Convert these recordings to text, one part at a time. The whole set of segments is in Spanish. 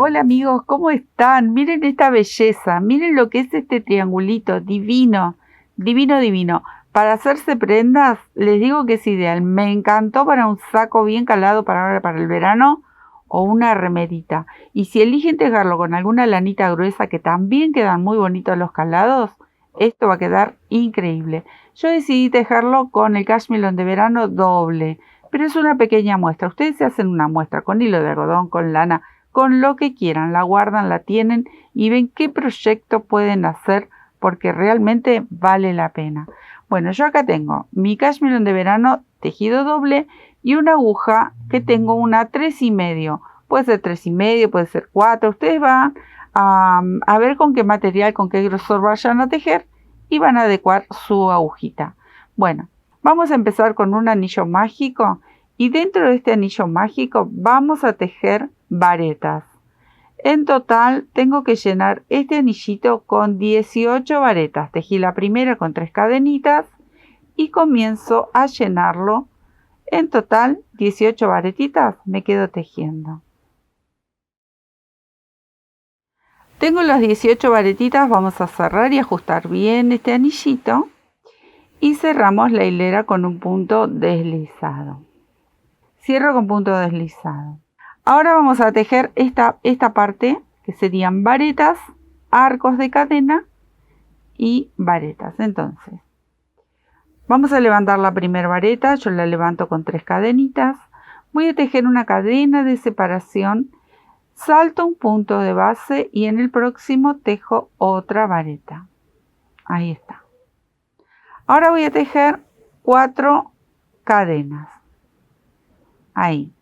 Hola amigos, ¿cómo están? Miren esta belleza, miren lo que es este triangulito, divino, divino, divino. Para hacerse prendas, les digo que es ideal. Me encantó para un saco bien calado para ahora, para el verano, o una remerita. Y si eligen tejerlo con alguna lanita gruesa, que también quedan muy bonitos los calados, esto va a quedar increíble. Yo decidí tejerlo con el cashmere de verano doble, pero es una pequeña muestra. Ustedes se hacen una muestra con hilo de algodón, con lana, con lo que quieran, la guardan, la tienen y ven qué proyecto pueden hacer porque realmente vale la pena. Bueno, yo acá tengo mi cashmere de verano tejido doble y una aguja que tengo una 3,5. Puede ser 3,5, puede ser 4. Ustedes van a ver con qué material, con qué grosor vayan a tejer y van a adecuar su agujita. Bueno, vamos a empezar con un anillo mágico y dentro de este anillo mágico vamos a tejer varetas. En total tengo que llenar este anillito con 18 varetas. Tejí la primera con 3 cadenitas y comienzo a llenarlo. En total 18 varetitas me quedo tejiendo. Tengo las 18 varetitas, vamos a cerrar y ajustar bien este anillito y cerramos la hilera con un punto deslizado. Cierro con punto deslizado. Ahora vamos a tejer esta parte que serían varetas, arcos de cadena y varetas. Entonces, vamos a levantar la primera vareta, yo la levanto con 3 cadenitas. Voy a tejer una cadena de separación, salto un punto de base y en el próximo tejo otra vareta. Ahí está. Ahora voy a tejer 4 cadenas. Ahí.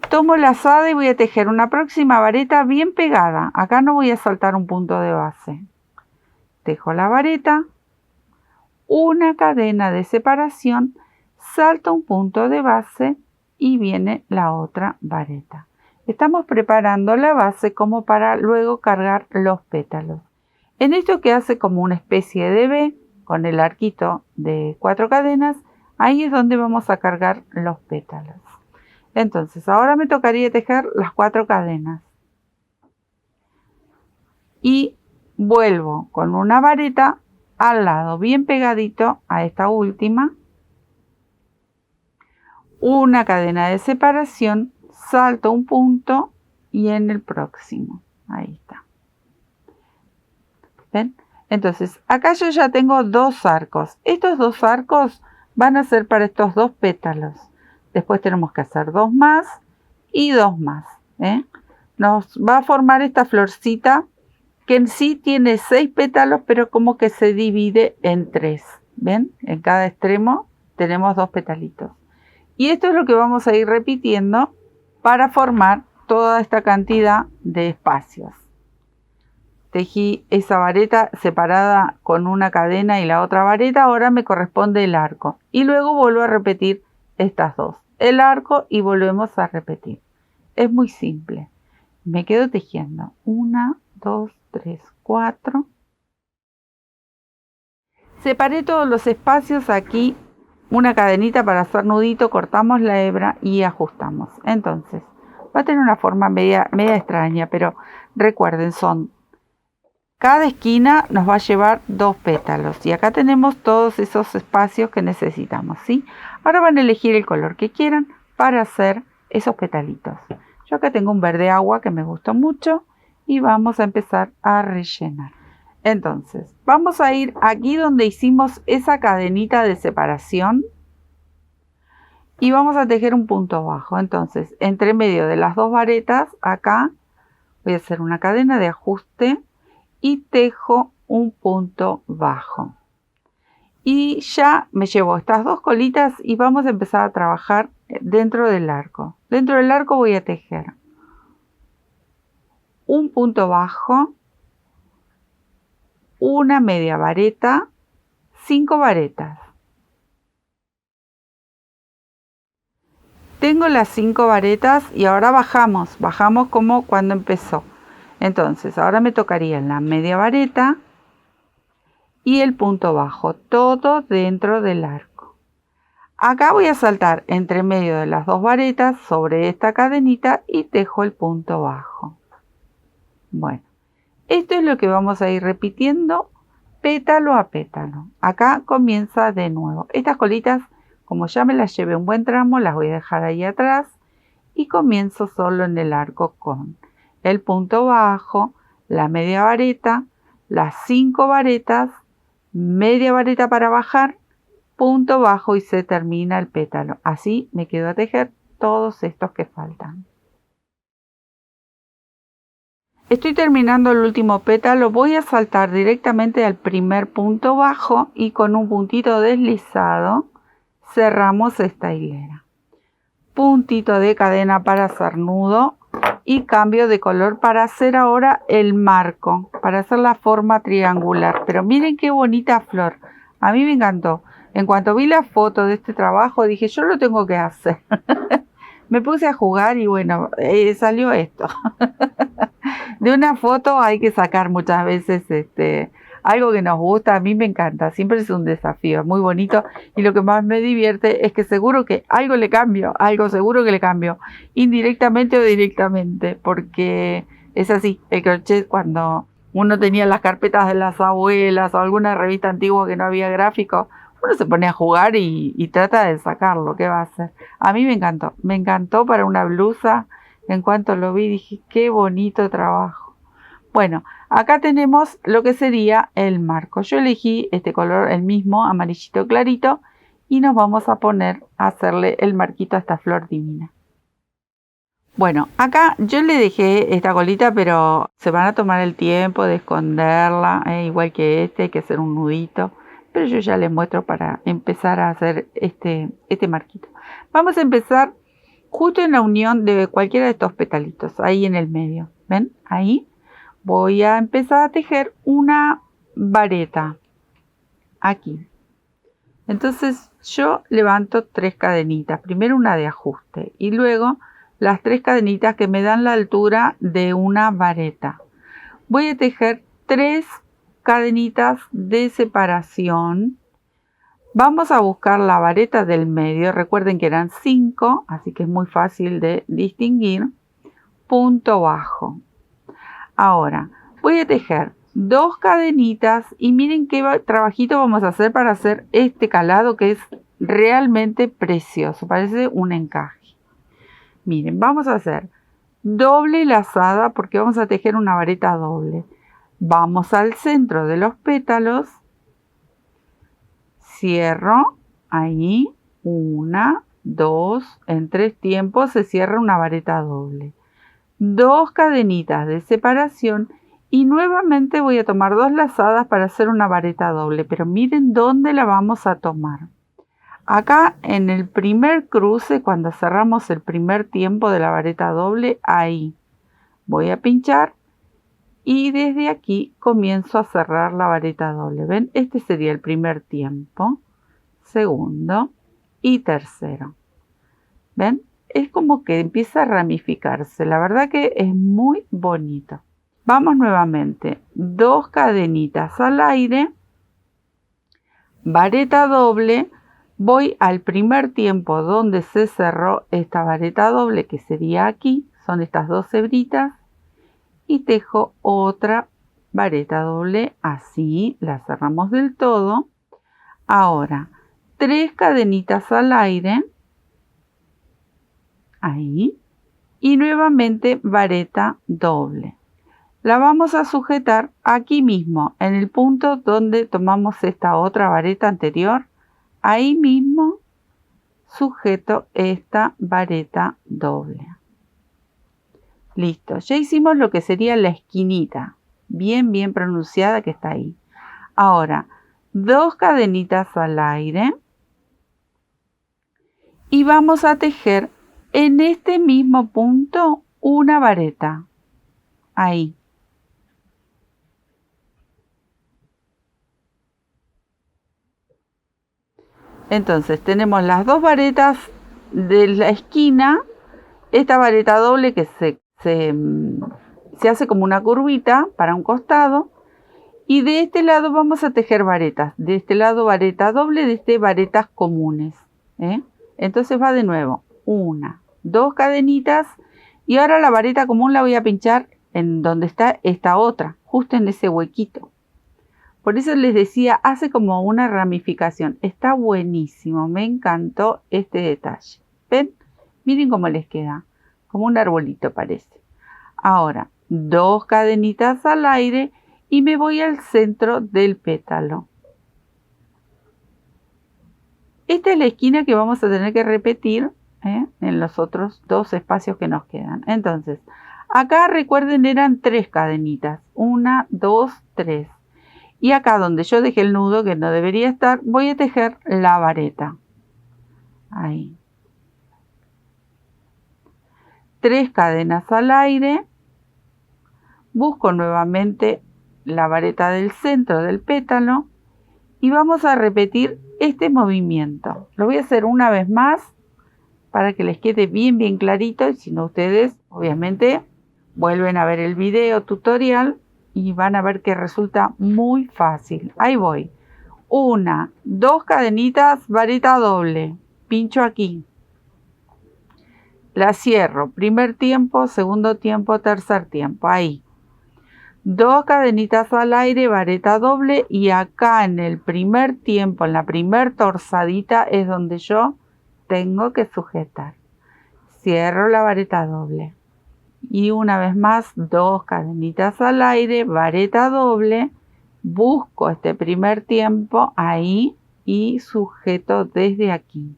Tomo la lazada y voy a tejer una próxima vareta bien pegada. Acá no voy a saltar un punto de base. Tejo la vareta, una cadena de separación, salto un punto de base y viene la otra vareta. Estamos preparando la base como para luego cargar los pétalos. En esto que hace como una especie de V con el arquito de 4 cadenas, ahí es donde vamos a cargar los pétalos. Entonces, ahora me tocaría tejer las 4 cadenas. Y vuelvo con una vareta al lado, bien pegadito a esta última. Una cadena de separación, salto un punto y en el próximo. Ahí está. ¿Ven? Entonces, acá yo ya tengo 2 arcos. Estos 2 arcos van a ser para estos 2 pétalos. Después tenemos que hacer 2 más y 2 más. Nos va a formar esta florcita que en sí tiene 6 pétalos, pero como que se divide en 3. ¿Ven? En cada extremo tenemos 2 petalitos. Y esto es lo que vamos a ir repitiendo para formar toda esta cantidad de espacios. Tejí esa vareta separada con una cadena y la otra vareta, ahora me corresponde el arco. Y luego vuelvo a repetir estas 2. El arco y volvemos a repetir. Es muy simple. Me quedo tejiendo 1, 2, 3, 4. Separé todos los espacios aquí, una cadenita para hacer nudito, cortamos la hebra y ajustamos. Entonces, va a tener una forma media extraña, pero recuerden, cada esquina nos va a llevar 2 pétalos y acá tenemos todos esos espacios que necesitamos, ¿sí? Ahora van a elegir el color que quieran para hacer esos petalitos. Yo acá tengo un verde agua que me gustó mucho y vamos a empezar a rellenar. Entonces, vamos a ir aquí donde hicimos esa cadenita de separación y vamos a tejer un punto bajo. Entonces, entre medio de las 2 varetas, acá voy a hacer una cadena de ajuste y tejo un punto bajo. Y ya me llevo estas 2 colitas y vamos a empezar a trabajar dentro del arco. Dentro del arco voy a tejer un punto bajo, una media vareta, 5 varetas. Tengo las 5 varetas y ahora bajamos como cuando empezó. Entonces, ahora me tocaría la media vareta y el punto bajo, todo dentro del arco. Acá voy a saltar entre medio de las dos varetas sobre esta cadenita y tejo el punto bajo. Bueno, esto es lo que vamos a ir repitiendo pétalo a pétalo. Acá comienza de nuevo. Estas colitas, como ya me las llevé un buen tramo, las voy a dejar ahí atrás y comienzo solo en el arco con el punto bajo, la media vareta, las 5 varetas, media vareta para bajar, punto bajo y se termina el pétalo. Así me quedo a tejer todos estos que faltan. Estoy terminando el último pétalo, voy a saltar directamente al primer punto bajo y con un puntito deslizado cerramos esta hilera. Puntito de cadena para hacer nudo y cambio de color para hacer ahora el marco, para hacer la forma triangular. Pero miren qué bonita flor, a mí me encantó. En cuanto vi la foto de este trabajo dije yo lo tengo que hacer. Me puse a jugar y bueno, salió esto. De una foto hay que sacar muchas veces algo que nos gusta. A mí me encanta, siempre es un desafío, es muy bonito y lo que más me divierte es que seguro que algo le cambio, algo seguro que le cambio, indirectamente o directamente, porque es así, el crochet cuando uno tenía las carpetas de las abuelas o alguna revista antigua que no había gráfico, uno se pone a jugar y trata de sacarlo, ¿qué va a hacer? A mí me encantó para una blusa. En cuanto lo vi dije, qué bonito trabajo. Bueno, acá tenemos lo que sería el marco. Yo elegí este color, el mismo, amarillito clarito, y nos vamos a poner a hacerle el marquito a esta flor divina. Bueno, acá yo le dejé esta colita, pero se van a tomar el tiempo de esconderla, igual que hay que hacer un nudito. Pero yo ya les muestro para empezar a hacer este marquito. Vamos a empezar justo en la unión de cualquiera de estos petalitos, ahí en el medio. ¿Ven? Ahí voy a empezar a tejer una vareta. Aquí. Entonces yo levanto 3 cadenitas. Primero una de ajuste y luego las 3 cadenitas que me dan la altura de una vareta. Voy a tejer 3 cadenitas de separación. Vamos a buscar la vareta del medio. Recuerden que eran 5, así que es muy fácil de distinguir. Punto bajo. Ahora voy a tejer 2 cadenitas y miren qué trabajito vamos a hacer para hacer este calado que es realmente precioso. Parece un encaje. Miren, vamos a hacer doble lazada porque vamos a tejer una vareta doble. Vamos al centro de los pétalos, cierro ahí, 1, 2, en 3 tiempos se cierra una vareta doble. 2 cadenitas de separación y nuevamente voy a tomar 2 lazadas para hacer una vareta doble, pero miren dónde la vamos a tomar. Acá en el primer cruce, cuando cerramos el primer tiempo de la vareta doble, ahí voy a pinchar. Y desde aquí comienzo a cerrar la vareta doble. ¿Ven? Este sería el primer tiempo, segundo y tercero. ¿Ven? Es como que empieza a ramificarse. La verdad que es muy bonito. Vamos nuevamente. 2 cadenitas al aire. Vareta doble. Voy al primer tiempo donde se cerró esta vareta doble, que sería aquí. Son estas 2 hebritas. Y tejo otra vareta doble, así la cerramos del todo. Ahora 3 cadenitas al aire, ahí, y nuevamente vareta doble. La vamos a sujetar aquí mismo, en el punto donde tomamos esta otra vareta anterior, ahí mismo sujeto esta vareta doble. Listo, ya hicimos lo que sería la esquinita, bien pronunciada que está ahí. Ahora, 2 cadenitas al aire y vamos a tejer en este mismo punto una vareta, ahí. Entonces tenemos las 2 varetas de la esquina, esta vareta doble que se hace como una curvita para un costado y de este lado vamos a tejer varetas, de este lado vareta doble, de este varetas comunes. ¿eh? Entonces va de nuevo, 1, 2 cadenitas, y ahora la vareta común la voy a pinchar en donde está esta otra, justo en ese huequito. Por eso les decía, hace como una ramificación. Está buenísimo, me encantó este detalle. ¿Ven? Miren cómo les queda, como un arbolito parece. Ahora, 2 cadenitas al aire y me voy al centro del pétalo. Esta es la esquina que vamos a tener que repetir en los otros 2 espacios que nos quedan. Entonces, acá recuerden eran 3 cadenitas. 1, 2, 3. Y acá donde yo dejé el nudo, que no debería estar, voy a tejer la vareta. Ahí. 3 cadenas al aire. Busco nuevamente la vareta del centro del pétalo. Y vamos a repetir este movimiento. Lo voy a hacer una vez más para que les quede bien clarito. Y si no, ustedes obviamente vuelven a ver el video tutorial y van a ver que resulta muy fácil. Ahí voy. 1, 2 cadenitas, vareta doble. Pincho aquí. La cierro. Primer tiempo, segundo tiempo, tercer tiempo. Ahí. 2 cadenitas al aire, vareta doble, y acá en el primer tiempo, en la primer torzadita, es donde yo tengo que sujetar. Cierro la vareta doble. Y una vez más, 2 cadenitas al aire, vareta doble, busco este primer tiempo ahí y sujeto desde aquí.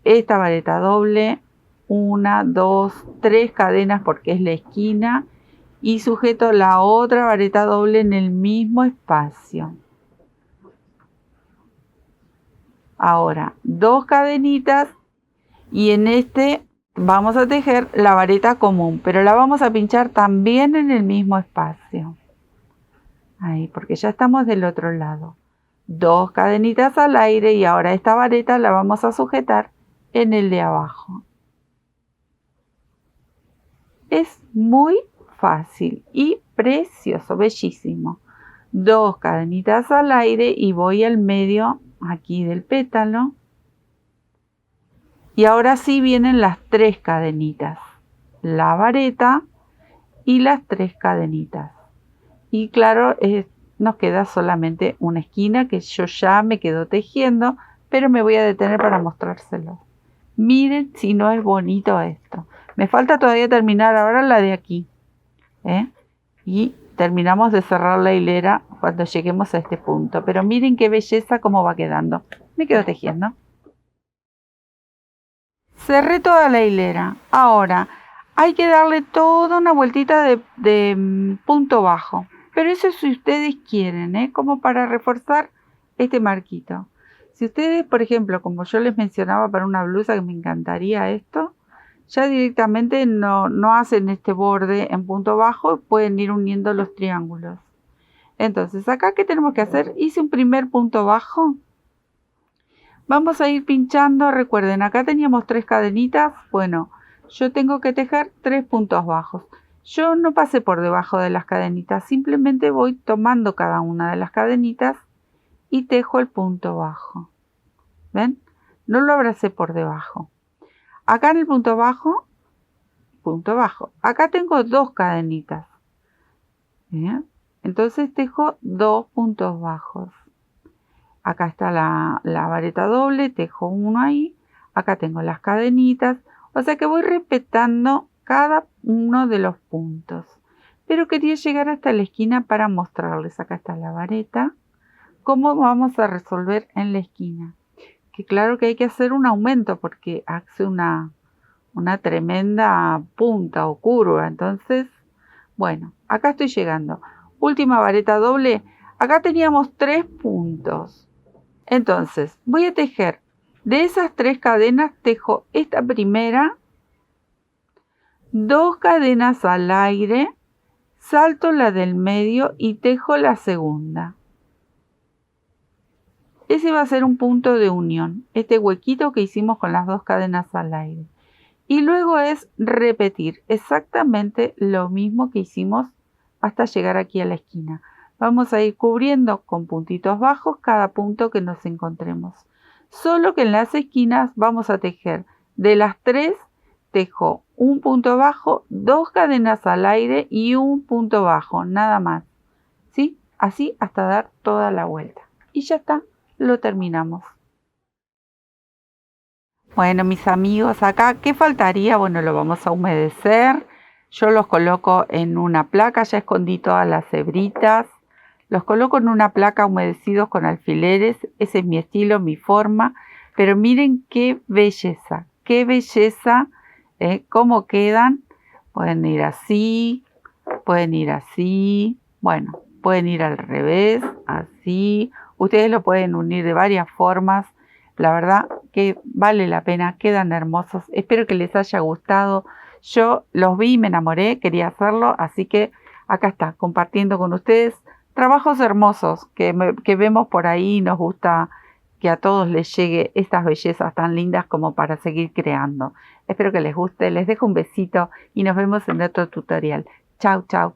Esta vareta doble, 1, 2, 3 cadenas porque es la esquina, y sujeto la otra vareta doble en el mismo espacio. Ahora 2 cadenitas y en este vamos a tejer la vareta común, pero la vamos a pinchar también en el mismo espacio. Ahí, porque ya estamos del otro lado. 2 cadenitas al aire y ahora esta vareta la vamos a sujetar en el de abajo. Es muy fácil y precioso, bellísimo. 2 cadenitas al aire y voy al medio aquí del pétalo. Y ahora sí vienen las 3 cadenitas, la vareta y las 3 cadenitas. Y claro, nos queda solamente una esquina que yo ya me quedo tejiendo, pero me voy a detener para mostrárselo. Miren si no es bonito esto. Me falta todavía terminar ahora la de aquí. Y terminamos de cerrar la hilera cuando lleguemos a este punto. Pero miren qué belleza cómo va quedando. Me quedo tejiendo. Cerré toda la hilera. Ahora hay que darle toda una vueltita de punto bajo. Pero eso si ustedes quieren, como para reforzar este marquito. Si ustedes, por ejemplo, como yo les mencionaba para una blusa que me encantaría esto, ya directamente no hacen este borde en punto bajo, pueden ir uniendo los triángulos. Entonces, acá, ¿qué tenemos que hacer? Hice un primer punto bajo. Vamos a ir pinchando, recuerden, acá teníamos 3 cadenitas. Bueno, yo tengo que tejer 3 puntos bajos. Yo no pasé por debajo de las cadenitas, simplemente voy tomando cada una de las cadenitas y tejo el punto bajo. ¿Ven? No lo abracé por debajo. Acá en el punto bajo, acá tengo 2 cadenitas. ¿Bien? Entonces tejo 2 puntos bajos. Acá está la vareta doble, tejo uno ahí. Acá tengo las cadenitas. O sea que voy respetando cada uno de los puntos. Pero quería llegar hasta la esquina para mostrarles. Acá está la vareta. ¿Cómo vamos a resolver en la esquina? Que claro que hay que hacer un aumento porque hace una tremenda punta o curva. Entonces, bueno, acá estoy llegando. Última vareta doble. Acá teníamos 3 puntos. Entonces, voy a tejer de esas 3 cadenas, tejo esta primera, 2 cadenas al aire, salto la del medio y tejo la segunda. Ese va a ser un punto de unión, este huequito que hicimos con las 2 cadenas al aire. Y luego es repetir exactamente lo mismo que hicimos hasta llegar aquí a la esquina. Vamos a ir cubriendo con puntitos bajos cada punto que nos encontremos. solo que en las esquinas vamos a tejer de las 3, tejo un punto bajo, 2 cadenas al aire y un punto bajo, nada más, ¿sí? Así hasta dar toda la vuelta. Y ya está, lo terminamos. Bueno, mis amigos, acá, ¿qué faltaría? Bueno, lo vamos a humedecer. Yo los coloco en una placa, ya escondí todas las hebritas. Los coloco en una placa humedecidos con alfileres. Ese es mi estilo, mi forma. Pero miren qué belleza, cómo quedan. Pueden ir así, pueden ir así. Bueno, pueden ir al revés, así. Ustedes lo pueden unir de varias formas. La verdad que vale la pena, quedan hermosos. Espero que les haya gustado. Yo los vi y me enamoré, quería hacerlo, así que acá está, compartiendo con ustedes trabajos hermosos que vemos por ahí y nos gusta que a todos les llegue estas bellezas tan lindas como para seguir creando. Espero que les guste, les dejo un besito y nos vemos en otro tutorial. Chau, chau.